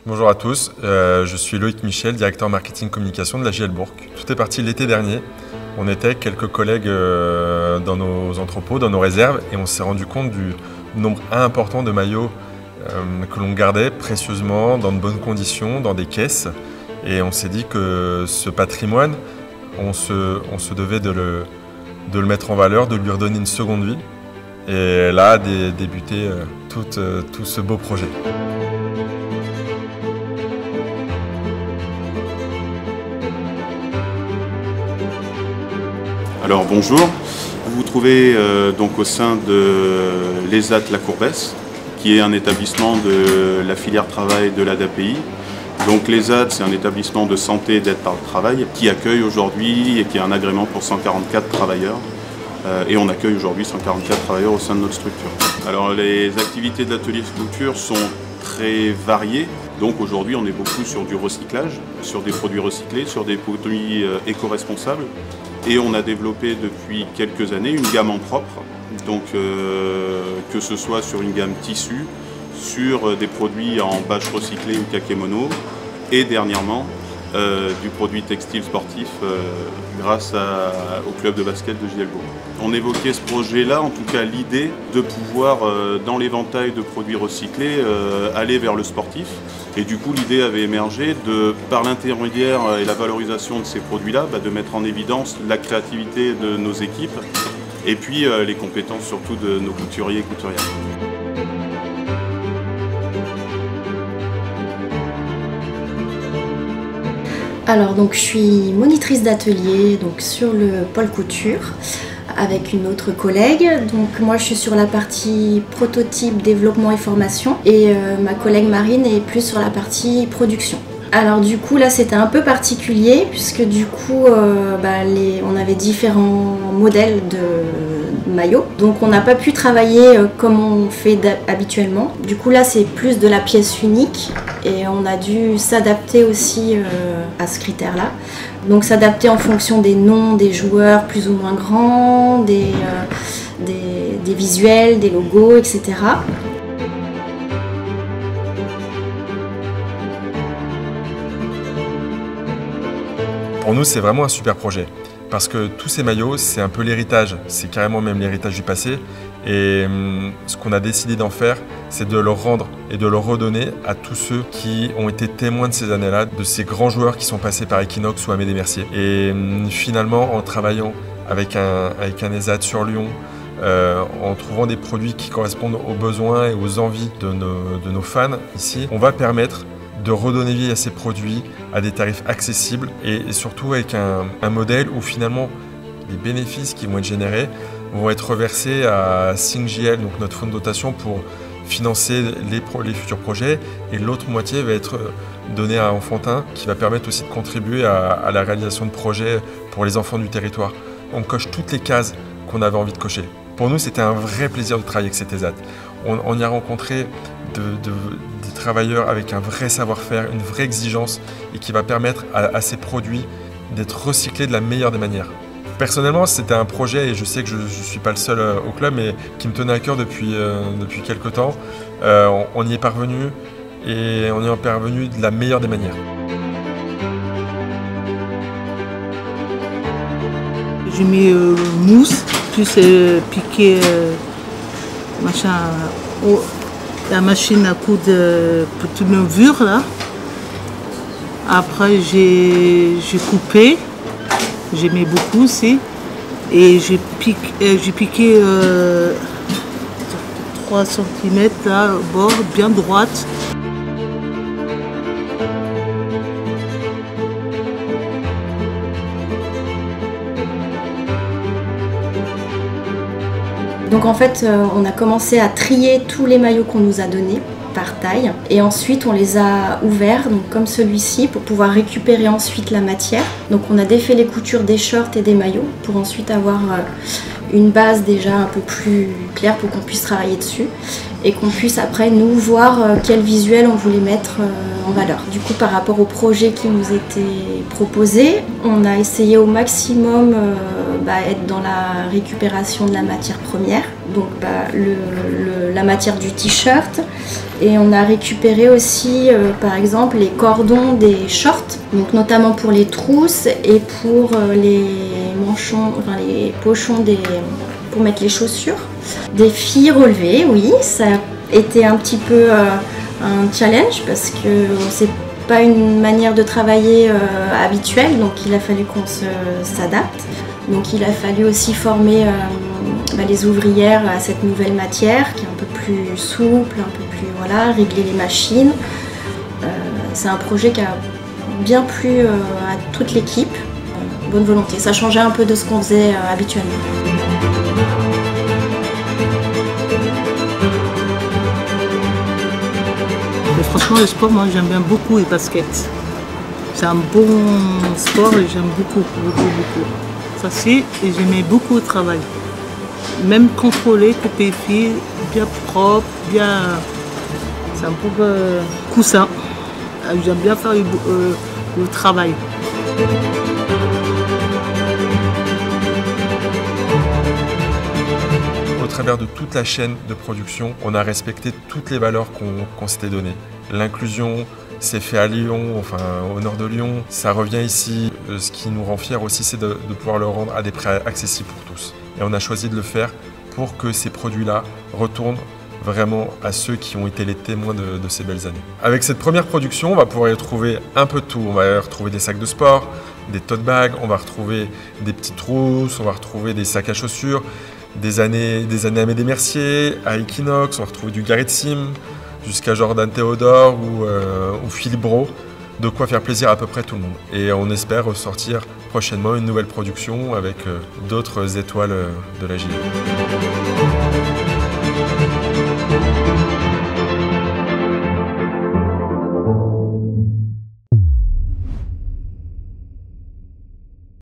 Bonjour à tous, je suis Loïc Michel, directeur marketing communication de la JL Bourg. Tout est parti l'été dernier. On était quelques collègues dans nos entrepôts, dans nos réserves, et on s'est rendu compte du nombre important de maillots que l'on gardait précieusement, dans de bonnes conditions, dans des caisses. Et on s'est dit que ce patrimoine, on se devait de le mettre en valeur, de lui redonner une seconde vie. Et là a débuté tout ce beau projet. Alors bonjour, vous vous trouvez donc au sein de l'ESAT La Courbesse, qui est un établissement de la filière travail de l'ADAPI. Donc l'ESAT, c'est un établissement de santé et d'aide par le travail qui accueille aujourd'hui et qui a un agrément pour 144 travailleurs. Et on accueille aujourd'hui 144 travailleurs au sein de notre structure. Alors les activités de l'atelier de couture sont très variées. Donc aujourd'hui on est beaucoup sur du recyclage, sur des produits recyclés, sur des produits éco-responsables. Et on a développé depuis quelques années une gamme en propre, donc que ce soit sur une gamme tissu, sur des produits en bâche recyclée ou kakémono, et dernièrement du produit textile sportif grâce au club de basket de JL Bourg. On évoquait ce projet-là, en tout cas l'idée de pouvoir, dans l'éventail de produits recyclés, aller vers le sportif. Et du coup, l'idée avait émergé par l'intermédiaire et la valorisation de ces produits-là, de mettre en évidence la créativité de nos équipes et puis les compétences surtout de nos couturiers et couturières. Alors donc je suis monitrice d'atelier donc sur le pôle couture avec une autre collègue. Donc moi je suis sur la partie prototype, développement et formation et ma collègue Marine est plus sur la partie production. Alors du coup là c'était un peu particulier puisque du coup on avait différents modèles de maillots. Donc on n'a pas pu travailler comme on fait habituellement. Du coup là c'est plus de la pièce unique et on a dû s'adapter aussi à ce critère-là. Donc s'adapter en fonction des noms des joueurs plus ou moins grands, des visuels, des logos, etc. Pour nous, c'est vraiment un super projet parce que tous ces maillots, c'est un peu l'héritage, c'est carrément même l'héritage du passé. Et ce qu'on a décidé d'en faire, c'est de leur rendre et de leur redonner à tous ceux qui ont été témoins de ces années-là, de ces grands joueurs qui sont passés par Equinox ou Amédée Mercier. Et finalement, en travaillant avec un ESAT sur Lyon, en trouvant des produits qui correspondent aux besoins et aux envies de nos fans ici, on va permettre de redonner vie à ces produits à des tarifs accessibles et surtout avec un modèle où finalement les bénéfices qui vont être générés vont être reversés à SingJL, donc notre fonds de dotation pour financer les futurs projets, et l'autre moitié va être donnée à Enfantin qui va permettre aussi de contribuer à la réalisation de projets pour les enfants du territoire. On coche toutes les cases qu'on avait envie de cocher. Pour nous, c'était un vrai plaisir de travailler avec cet ESAT. On y a rencontré des travailleurs avec un vrai savoir-faire, une vraie exigence et qui va permettre à ces produits d'être recyclés de la meilleure des manières. Personnellement, c'était un projet, et je sais que je ne suis pas le seul au club, mais qui me tenait à cœur depuis quelques temps. On y est parvenu et on y est parvenu de la meilleure des manières. J'ai mis mousse, plus piqué la machine à coudre petite levure là. Après j'ai coupé, j'aimais beaucoup aussi, et j'ai piqué 3 cm là, au bord, bien droite. Donc en fait, on a commencé à trier tous les maillots qu'on nous a donnés par taille et ensuite on les a ouverts, donc comme celui-ci, pour pouvoir récupérer ensuite la matière. Donc on a défait les coutures des shorts et des maillots pour ensuite avoir une base déjà un peu plus claire pour qu'on puisse travailler dessus et qu'on puisse après nous voir quel visuel on voulait mettre en valeur. Du coup, par rapport au projet qui nous était proposé, on a essayé au maximum être dans la récupération de la matière première, donc la matière du t-shirt, et on a récupéré aussi par exemple les cordons des shorts, donc notamment pour les trousses et pour les manchons, enfin les pochons pour mettre les chaussures. Des filles relevées, oui, ça a été un petit peu un challenge parce que c'est pas une manière de travailler habituelle, donc il a fallu qu'on s'adapte. Donc il a fallu aussi former les ouvrières à cette nouvelle matière qui est un peu plus souple, un peu plus régler les machines. C'est un projet qui a bien plu à toute l'équipe. Bonne volonté, ça changeait un peu de ce qu'on faisait habituellement. Mais franchement, le sport, moi j'aime bien beaucoup le basket. C'est un bon sport et j'aime beaucoup. Facile et j'aimais beaucoup le travail. Même contrôler, couper les fils, bien propre, bien. C'est un peu coussin. J'aime bien faire le travail. Au travers de toute la chaîne de production, on a respecté toutes les valeurs qu'on s'était données. L'inclusion, c'est fait à Lyon, enfin au nord de Lyon. Ça revient ici. Ce qui nous rend fiers aussi, c'est de pouvoir le rendre à des prix accessibles pour tous. Et on a choisi de le faire pour que ces produits-là retournent vraiment à ceux qui ont été les témoins de ces belles années. Avec cette première production, on va pouvoir y retrouver un peu de tout. On va y retrouver des sacs de sport, des tote bags, on va retrouver des petites trousses, on va retrouver des sacs à chaussures, des années Amédée Mercier, à Equinox, on va retrouver du Garrett Sim, jusqu'à Jordan Theodore ou Philippe Brault. De quoi faire plaisir à peu près tout le monde. Et on espère ressortir prochainement une nouvelle production avec d'autres étoiles de la JL.